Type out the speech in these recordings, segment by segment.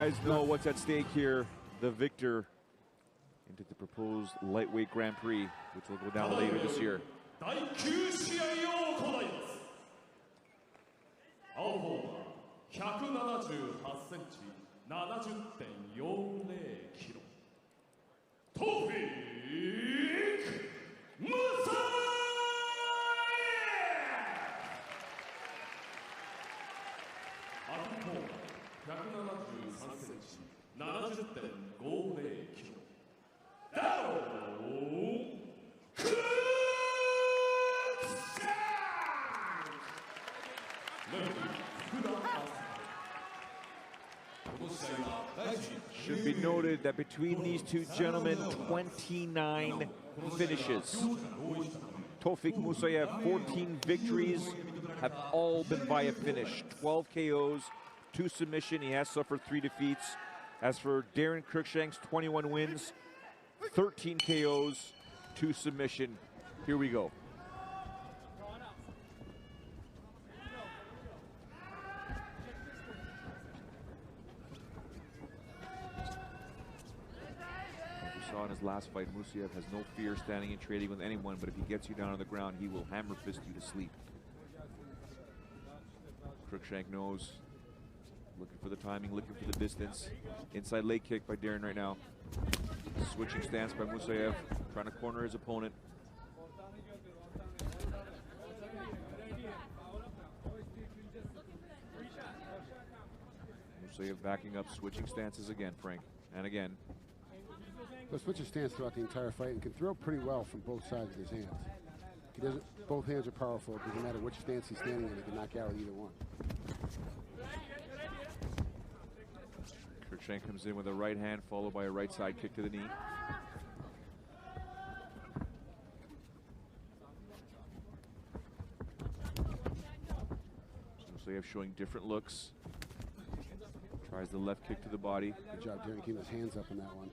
guys know what's at stake here. The victor into the proposed lightweight Grand Prix, which will go down later this year. Tofiq Musayev! Daron Should be noted that between these two gentlemen, 29 finishes. Tofiq Musayev, 14 victories, have all been via finish. 12 KOs, 2 submission. He has suffered 3 defeats. As for Daron Cruickshank's 21 wins, 13 KOs, 2 submission. Here we go. In his last fight, Musayev has no fear standing and trading with anyone, but if he gets you down on the ground, he will hammer fist you to sleep. Cruickshank knows, looking for the timing, looking for the distance. Inside leg kick by Daron right now. Switching stance by Musayev, trying to corner his opponent. Musayev backing up, switching stances again, Frank, and again. He'll switch his stance throughout the entire fight and can throw pretty well from both sides of his hands. He doesn't. Both hands are powerful. It doesn't matter which stance he's standing in. He can knock you out with either one. Cruickshank comes in with a right hand followed by a right side kick to the knee. Musayev showing different looks. Tries the left kick to the body. Good job, Daron, keeping his hands up in that one.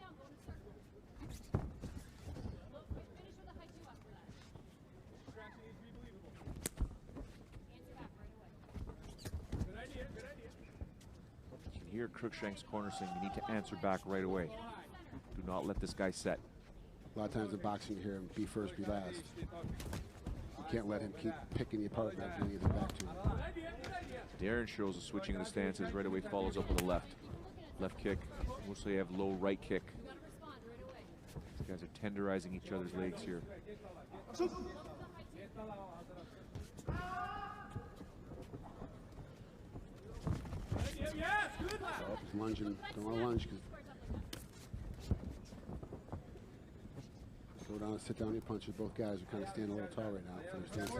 You can hear Cruickshank's corner saying you need to answer back right away. Do not let this guy set. A lot of times in boxing you hear him be first, be last. You can't let him keep picking you apart without doing anything back to him. Daron shows a switching of the stances, right away follows up with a left. Left kick, Musayev low right kick. These guys are tenderizing each other's legs here. Oh, he's lunging. Don't want to lunge because go down and sit down your punches. Both guys are kind of standing a little tall right now for their stances.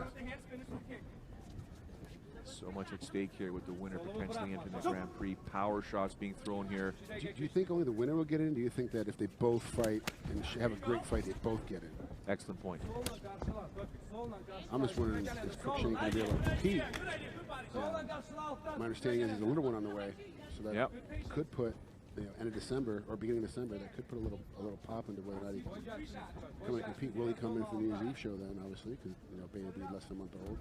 So much at stake here with the winner potentially entering the Grand Prix. Power shots being thrown here. Do you think only the winner will get in? Do you think that if they both fight and have a great fight, they both get in? Excellent point. I'm just wondering, is Cruickshank going to be able to compete? My understanding is he's a little one on the way, so that could put, end of December or beginning of December, that could put a little pop into whether or not he can come and compete. Will he come in for the New Year's Eve show then? Obviously, because baby will be less than a month old.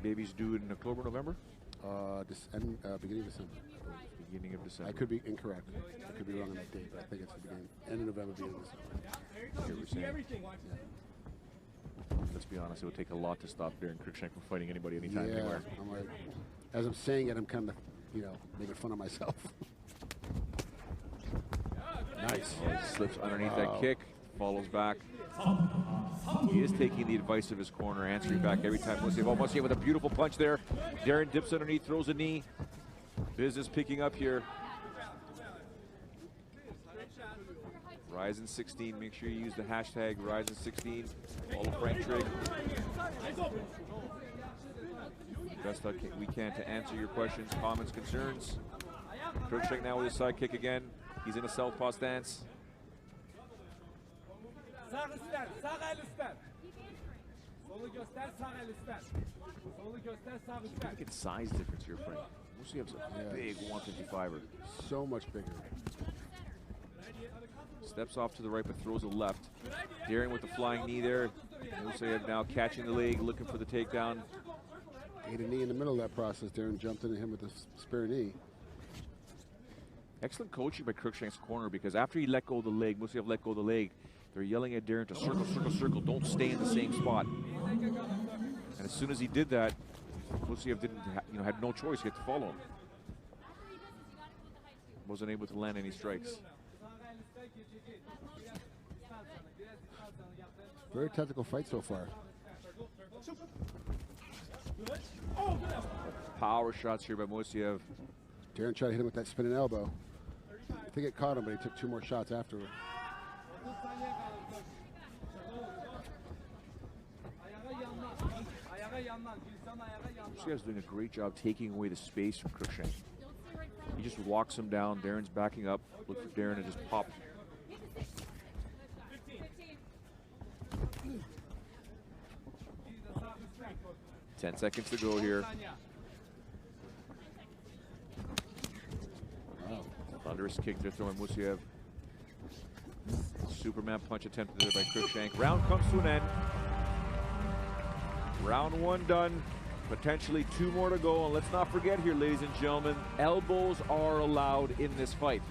Baby's due in October, November? Beginning of December. Beginning of December. I could be incorrect. I could be wrong on that date, but I think it's the beginning. End of November, beginning of December. Let's be honest, it would take a lot to stop Daron Cruickshank from fighting anybody anytime, anywhere. I'm like, as I'm saying it, I'm kind of, making fun of myself. Nice. Slips underneath that kick, follows back. He is taking the advice of his corner, answering back every time. Musayev with a beautiful punch there. Daron dips underneath, throws a knee. Business picking up here. Ryzen16, make sure you use the hashtag Ryzen16. Follow Frank Trigg. Best we can to answer your questions, comments, concerns. Cruickshank now with his side kick again. He's in a southpaw stance. Look at size difference here, Frank. Musayev's a big 155er. So much bigger. Steps off to the right but throws a left. Daron with the flying knee there. Musayev now catching the leg, looking for the takedown. Ate a knee in the middle of that process. Daron jumped into him with a spare knee. Excellent coaching by Cruickshank's corner, because after he let go of the leg, Musayev let go of the leg, they're yelling at Daron to circle, circle, circle. Don't stay in the same spot. And as soon as he did that, Musayev didn't, had no choice. He had to follow him. Wasn't able to land any strikes. Very technical fight so far. Power shots here by Musayev. Daron tried to hit him with that spinning elbow. I think it caught him, but he took 2 more shots afterward. Musayev's doing a great job taking away the space from Cruickshank. He just walks him down. Daron's backing up. Look for Daron to just pop. Ten seconds to go here. Wow. Thunderous kick they're throwing Musayev. Superman punch attempted there by Cruickshank. Round comes to an end. Round 1 done. Potentially 2 more to go. And let's not forget here, ladies and gentlemen, elbows are allowed in this fight.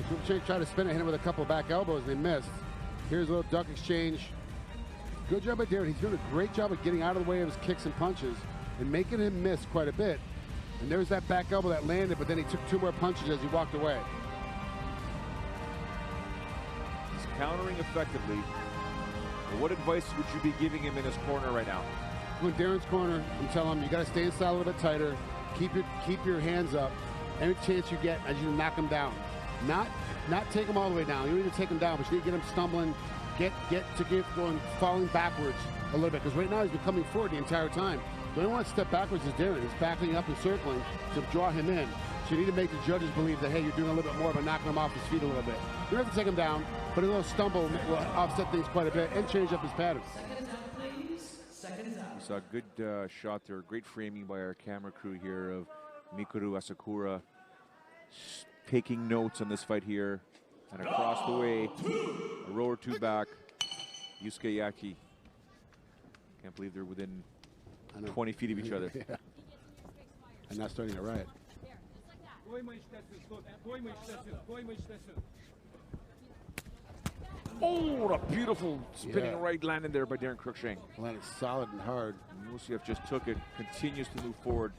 Cruickshank tried to spin it, hit him with a couple of back elbows, and they missed. Here's a little duck exchange. Good job by Daron. He's doing a great job of getting out of the way of his kicks and punches and making him miss quite a bit. And there's that back elbow that landed, but then he took 2 more punches as he walked away. He's countering effectively. But what advice would you be giving him in his corner right now? Go in Daron's corner and tell him you got to stay inside a little bit tighter. Keep your hands up. Any chance you get as you knock him down. Not take him all the way down. You don't need to take him down, but you need to get him stumbling. Get going, falling backwards a little bit, because right now he's been coming forward the entire time. The only one to step backwards is Daron. He's backing up and circling to draw him in. So you need to make the judges believe that, hey, you're doing a little bit more by knocking him off his feet a little bit. You don't have to take him down, but a little stumble will offset things quite a bit and change up his pattern. We saw a good shot there, great framing by our camera crew here of Mikuru Asakura taking notes on this fight here. And across the way, a row or 2 back, Yusuke Yaki. Can't believe they're within 20 feet of each other. Yeah. And not starting a riot. Oh, what a beautiful spinning right landed there by Daron Cruickshank. Landed solid and hard. Musayev just took it, continues to move forward.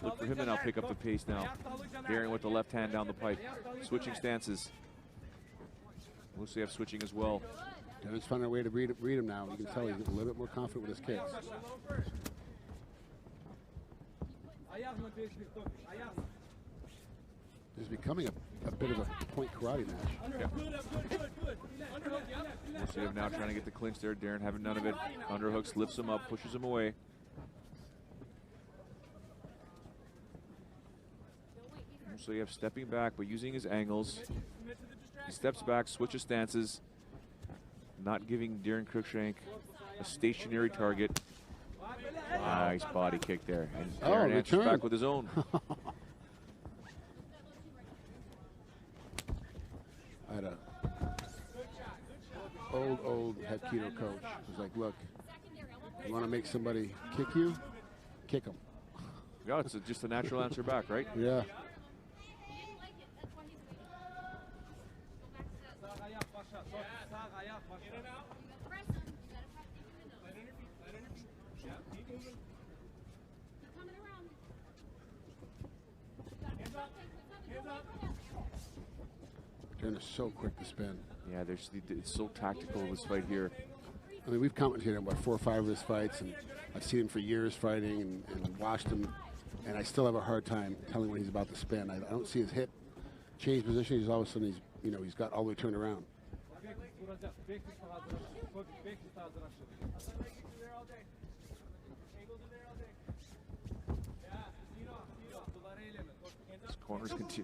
Look for him to now pick up the pace now. Daron with the left hand down the pipe, switching stances. Musayev switching as well. Daron's finding a way to read him now. You can tell he's a little bit more confident with his kicks. This is becoming a bit of a point karate match. Yeah. Musayev now trying to get the clinch there. Daron having none of it. Underhooks, lifts him up, pushes him away. Musayev stepping back, but using his angles. He steps back, switches stances, not giving Daron Cruickshank a stationary target. Nice body kick there. And Daron answers back with his own. I had a old head keto coach who's like, look, you want to make somebody kick you? Kick them. Yeah, it's just a natural answer back, right? Yeah. Daron is so quick to spin. Yeah, it's so tactical, this fight here. I mean, we've commentated on about 4 or 5 of his fights, and I've seen him for years fighting and watched him, and I still have a hard time telling when he's about to spin. I don't see his hip change position. He's all of a sudden, he's got all the way turned around.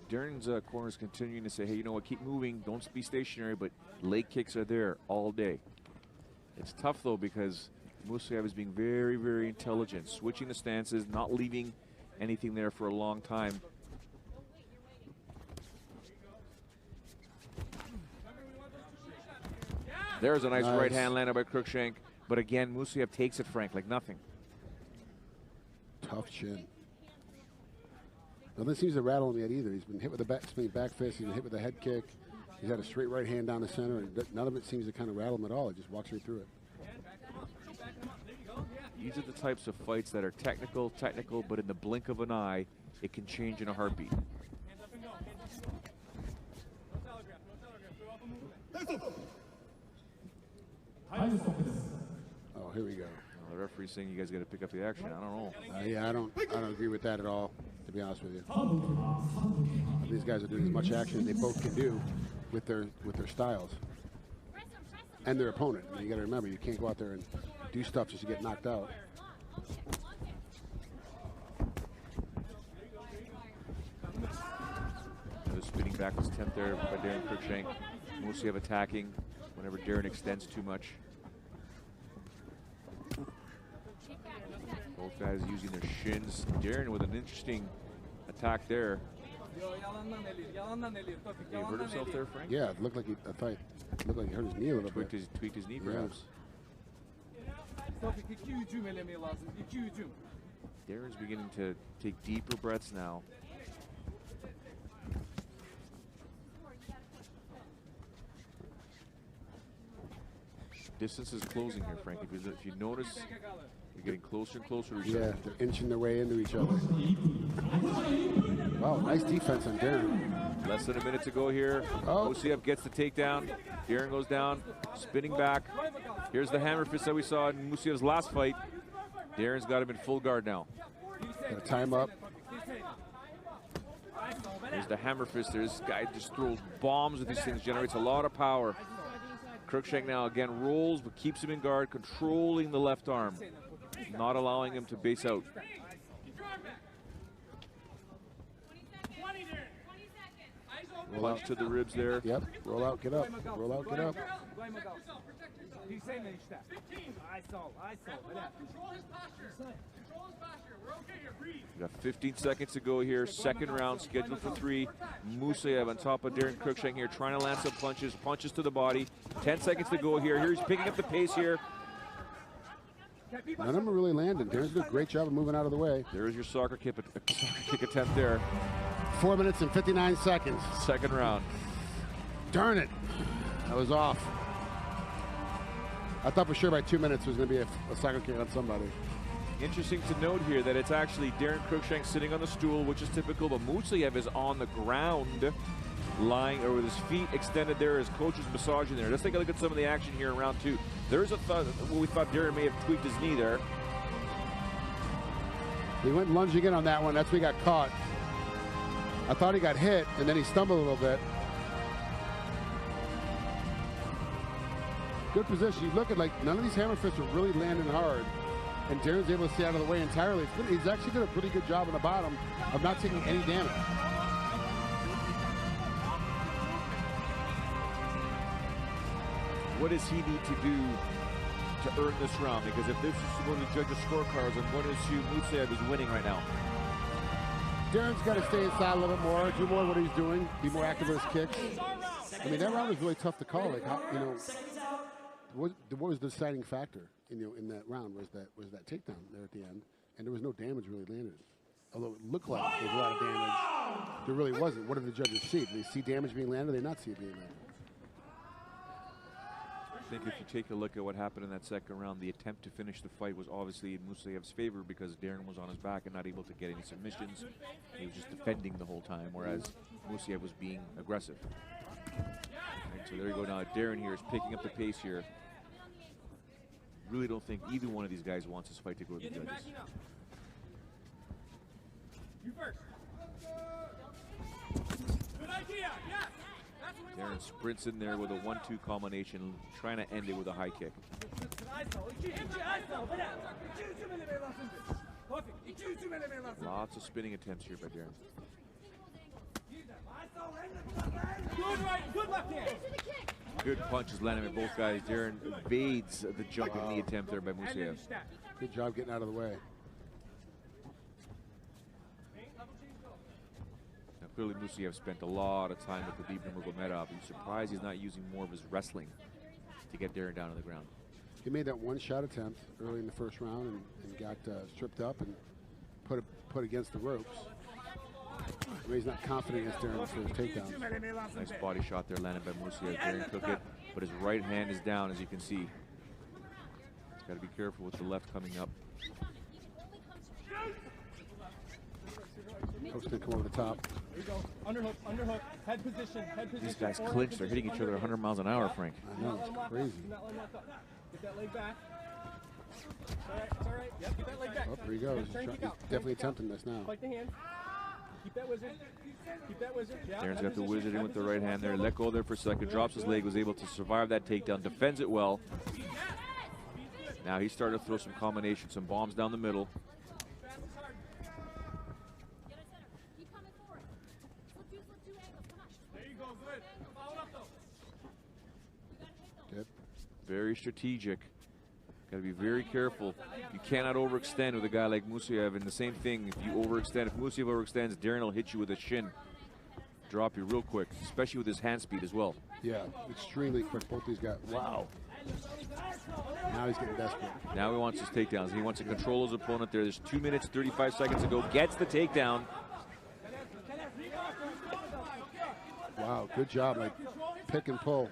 Daron's corner is continuing to say, hey, you know what, keep moving, don't be stationary, but leg kicks are there all day. It's tough, though, because Musayev is being very, very intelligent, switching the stances, not leaving anything there for a long time. There's a nice right hand landed by Cruickshank, but again, Musayev takes it, Frank, like nothing. Tough chin. Nothing seems to rattle him yet either. He's been hit with a spinning back fist. He's been hit with a head kick. He's had a straight right hand down the center, and none of it seems to kind of rattle him at all. It just walks right through it. These are the types of fights that are technical, but in the blink of an eye, it can change in a heartbeat. Oh, here we go. Well, the referee's saying you guys got to pick up the action. I don't know. Yeah, I don't agree with that at all, to be honest with you. These guys are doing as much action as they both can do with their styles and their opponent. I mean, you got to remember, you can't go out there and do stuff just to get knocked out. Another spinning backwards attempt there by Daron Cruickshank. Musayev attacking whenever Daron extends too much. Both guys using their shins. Daron with an interesting attack there. He hurt himself there, Frank? Yeah, it looked like he hurt his knee a little bit. Tweaked his knee, perhaps. Daron's beginning to take deeper breaths now. Distance is closing here, Frank. If you notice, you're getting closer and closer to each other. Yeah, they're inching their way into each other. Wow, nice defense on Daron. Less than a minute to go here. Musayev gets the takedown. Daron goes down, spinning back. Here's the hammer fist that we saw in Musayev's last fight. Daron's got him in full guard now. Got to time up. There's the hammer fist. This guy just throws bombs with these things, generates a lot of power. Cruickshank now again rolls, but keeps him in guard, controlling the left arm, not allowing him to base out. Punch to the ribs there. Yep, roll out, get up. Roll out, get up. We got 15 seconds to go here. Second round scheduled for 3. Musayev on top of Daron Cruickshank here, trying to land some punches. Punches to the body. 10 seconds to go here. He's picking up the pace here. None of them are really landing. Daron's doing a great job of moving out of the way. There is your soccer kick attempt there. 4 minutes and 59 seconds. Second round. Darn it. That was off. I thought for sure by 2 minutes there was going to be a soccer kick on somebody. Interesting to note here that it's actually Daron Cruickshank sitting on the stool, which is typical, but Musayev is on the ground, lying or with his feet extended there. His coach is massaging there. Let's take a look at some of the action here in round 2. There's a thought, we thought Daron may have tweaked his knee there. He went lunging in on that one. That's where he got caught. I thought he got hit, and then he stumbled a little bit. Good position. You look at, like, none of these hammer fists are really landing hard, and Daron's able to stay out of the way entirely. He's actually done a pretty good job on the bottom of not taking any damage. What does he need to do to earn this round? Because if this is one of the judges' scorecards, I'm going to assume Musayev is winning right now. Daron's got to stay inside a little bit more, do more of what he's doing, be more active with his kicks. I mean, that round was really tough to call. Like, how, you know, what was the deciding factor, in that round was that takedown there at the end, and there was no damage really landed. Although it looked like there was a lot of damage, there really wasn't. What did the judges see? Did they see damage being landed? Did they not see it being landed? I think if you take a look at what happened in that second round, the attempt to finish the fight was obviously in Musayev's favor because Daron was on his back and not able to get any submissions. He was just defending the whole time, whereas Musayev was being aggressive. And so there you go now. Daron here is picking up the pace here. Really don't think either one of these guys wants this fight to go to the judges. You first. Good idea. Yes. Daron sprints in there with a 1-2 combination, trying to end it with a high kick. Lots of spinning attempts here by Daron. Good right, good left hand. Good punches landing by both guys. Daron evades the jumping knee attempt there by Musayev. Good job getting out of the way. Now clearly Musayev spent a lot of time with Khabib Nurmagomedov. He's surprised he's not using more of his wrestling to get Daron down to the ground. He made that one shot attempt early in the first round and got stripped up and put against the ropes. He's not confident against Daron for his takedowns. Nice body shot there landed by Musayev. Daron took it, but his right hand is down, as you can see. He's got to be careful with the left coming up. Hook's gonna come over the top. There you go. Underhook, underhook. Head position, head position. These guys clinch. They're hitting each other 100 miles an hour, Frank. I know, it's crazy. Do not let him lock up. Get that leg back. It's all right, it's all right. Yep, get that leg back. Oh, there he goes. He's definitely attempting this now. Fight the hand. Keep that wizard. Keep that wizard. Yeah, Daron's got the wizard in with the right hand there. Let go there for a second. Drops his leg. Was able to survive that takedown. Defends it well. Now he's starting to throw some combinations, some bombs down the middle. Good. Very strategic. Got to be very careful. You cannot overextend with a guy like Musayev. And the same thing, if you overextend, if Musayev overextends, Daron will hit you with a shin. Drop you real quick, especially with his hand speed as well. Yeah, extremely quick. Both these guys. Wow. Now he's getting desperate. Now he wants his takedowns. He wants to control his opponent there. There's 2 minutes, 35 seconds to go. Gets the takedown. Wow, good job. Like, pick and pull.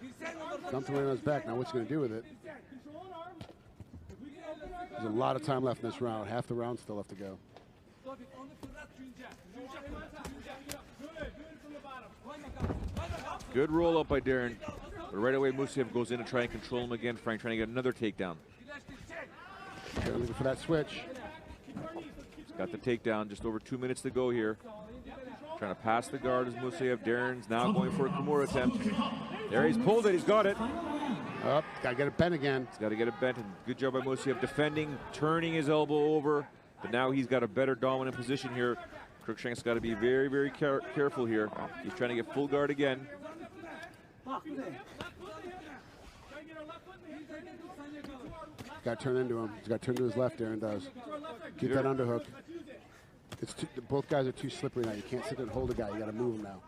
Dumped away on his back. Now what's he going to do with it? There's a lot of time left in this round. Half the round still left to go. Good roll up by Daron. But right away, Musayev goes in to try and control him again. Frank trying to get another takedown. Looking for that switch. He's got the takedown. Just over 2 minutes to go here. Trying to pass the guard as Musayev. Daron's now going for a Kimura attempt. There, he's pulled it. He's got it. Up, got to get it bent again. He's got to get it bent, and good job by Musayev defending, turning his elbow over. But now he's got a better dominant position here. Cruickshank's got to be very, very careful here. He's trying to get full guard again. Got to turn into him. He's got to turn to his left, Daron does. Keep that underhook. It's too, both guys are too slippery now. You can't sit there and hold a guy. You got to move him now.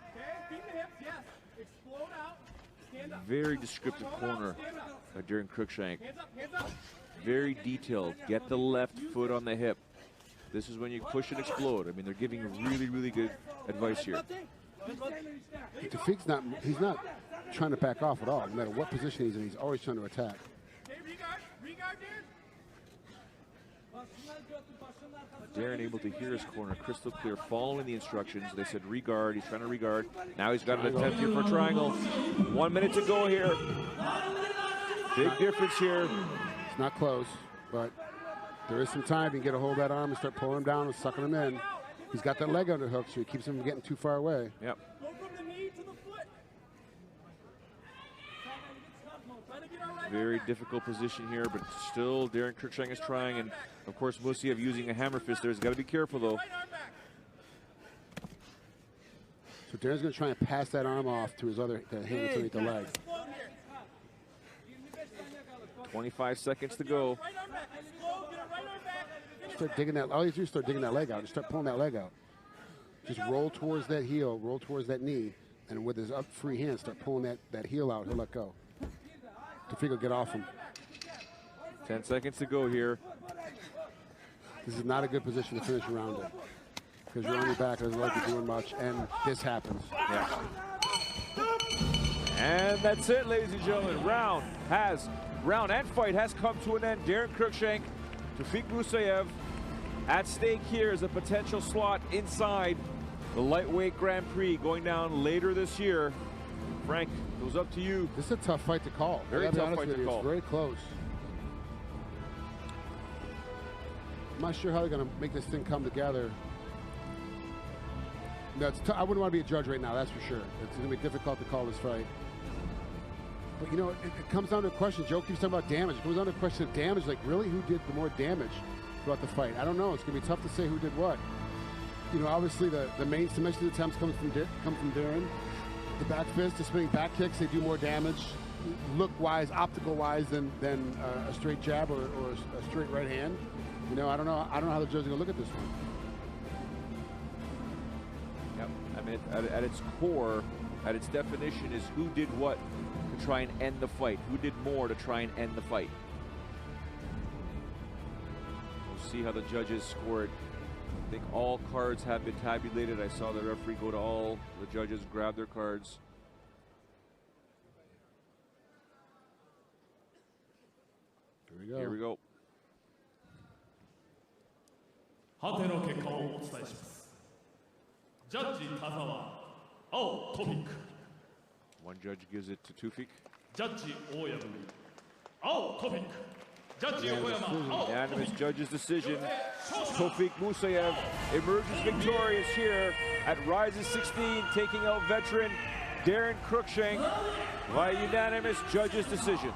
Very descriptive corner by Daron Cruickshank. Very detailed. Get the left foot on the hip. This is when you push and explode. I mean, they're giving really, really good advice here. Tofiq's not, he's not trying to back off at all. No matter what position he's in, he's always trying to attack. Daron able to hear his corner crystal clear, following the instructions. They said regard. He's trying to regard. Now he's got an attempt here for a triangle. 1 minute to go here. Big difference here. It's not close, but there is some time. You can get a hold of that arm and start pulling him down and sucking him in. He's got that leg underhook, so he keeps him from getting too far away. Yep. Very difficult position here, but still Daron Cruickshank is trying, and of course Musayev using a hammer fist there. He's got to be careful though. So Daron's going to try and pass that arm off to his other hand that's underneath the leg. 25 seconds to go. Start digging that. All you do is start digging that leg out. Just start pulling that leg out. Just roll towards that heel, roll towards that knee, and with his up free hand, start pulling that heel out. He'll let go. Tofiq will get off him. 10 seconds to go here. This is not a good position to finish around in, because you're on your back, doesn't like you doing much, and this happens. Yeah. And that's it, ladies and gentlemen. Round and fight has come to an end. Daron Cruickshank, Tofiq Musayev. At stake here is a potential slot inside the lightweight Grand Prix going down later this year. Frank, it was up to you. This is a tough fight to call. Very tough fight to call. It's very close. I'm not sure how they're going to make this thing come together. No, I wouldn't want to be a judge right now, that's for sure. It's going to be difficult to call this fight. But, you know, it comes down to a question. Joe keeps talking about damage. It comes down to a question of damage. Like, really, who did the more damage throughout the fight? I don't know. It's going to be tough to say who did what. You know, obviously, the main submission attempts come from Daron. The back fist, the spinning back kicks, they do more damage, look-wise, optical-wise, than a straight jab or a straight right hand. You know, I don't know how the judges are going to look at this one. Yep. I mean, at its core, at its definition, is who did what to try and end the fight. Who did more to try and end the fight. We'll see how the judges score it I think all cards have been tabulated. I saw the referee go to all the judges, grab their cards. Here we go. Here we go. 判定の結果をお伝えします。ジャッジ田沢、青トピック。 One judge gives it to Tofiq. ジャッジ大藪、青トピック。ジャッジ横山、青 Unanimous judge's decision. Tofiq Musayev emerges victorious here at Rises 16, taking out veteran Daron Cruickshank by unanimous judge's decision.